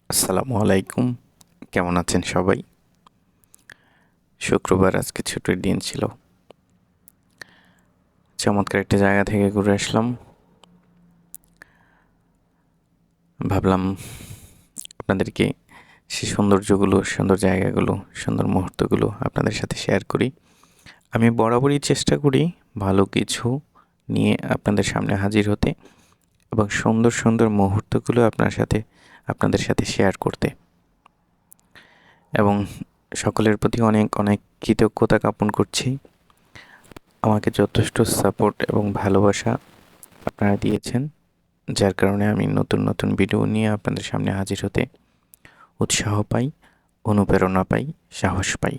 আসসালামু আলাইকুম। কেমন আছেন সবাই? শুক্রবার আজকে ছুটির দিন ছিল। চমৎকার একটা জায়গা থেকে ঘুরে আসলাম। ভাবলাম আপনাদেরকে সেই সৌন্দর্যগুলো, সুন্দর জায়গাগুলো, সুন্দর মুহূর্তগুলো আপনাদের সাথে শেয়ার করি। আমি বরাবরই চেষ্টা করি ভালো কিছু নিয়ে আপনাদের সামনে হাজির হতে এবং সুন্দর, সুন্দর মুহূর্তগুলো আপনাদের সাথে শেয়ার করতে। এবং সকলের প্রতি অনেক, অনেক কৃতজ্ঞতা জ্ঞাপন করছি। আমাকে যথেষ্ট সাপোর্ট এবং ভালোবাসা আপনারা দিয়েছেন, যার কারণে আমি নতুন নতুন ভিডিও নিয়ে আপনাদের সামনে হাজির হতে উৎসাহ পাই, অনুপ্রেরণা পাই, সাহস পাই।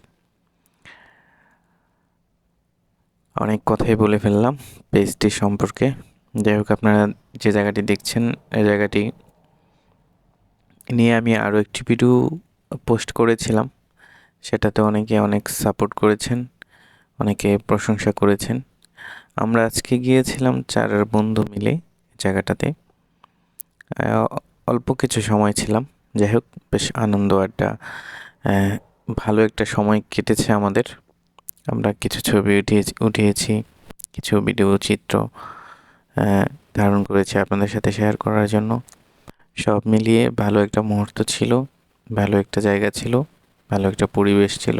অনেক কথাই বলে ফেললাম পেজটি সম্পর্কে। যাই হোক, আপনারা যে জায়গাটি দেখছেন এই জায়গাটি নিয়ে আমি আরও একটি ভিডিও পোস্ট করেছিলাম। সেটাতে অনেকে অনেক সাপোর্ট করেছেন, অনেকে প্রশংসা করেছেন। আমরা আজকে গিয়েছিলাম 4 বন্ধু মিলে জায়গাটাতে। অল্প কিছু সময় ছিলাম। যাই হোক, বেশ আনন্দ আড্ডা, ভালো একটা সময় কেটেছে আমাদের। আমরা কিছু ছবি উঠিয়েছি, কিছু ভিডিও চিত্র ধারণ করেছি আপনাদের সাথে শেয়ার করার জন্য। সব মিলিয়ে ভালো একটা মুহূর্ত ছিল, ভালো একটা জায়গা ছিল, ভালো একটা পরিবেশ ছিল।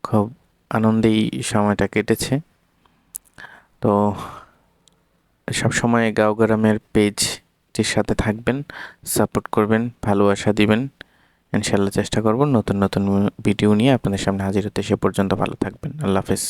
খুব আনন্দেই সময়টা কেটেছে। তো সবসময় গাঁও গ্রামের পেজটির সাথে থাকবেন, সাপোর্ট করবেন, ভালোবাসা দিবেন। ইনশাল্লাহ চেষ্টা করব নতুন নতুন ভিডিও নিয়ে আপনাদের সামনে হাজির হতে। সে পর্যন্ত ভালো থাকবেন। আল্লাহ হাফেজ।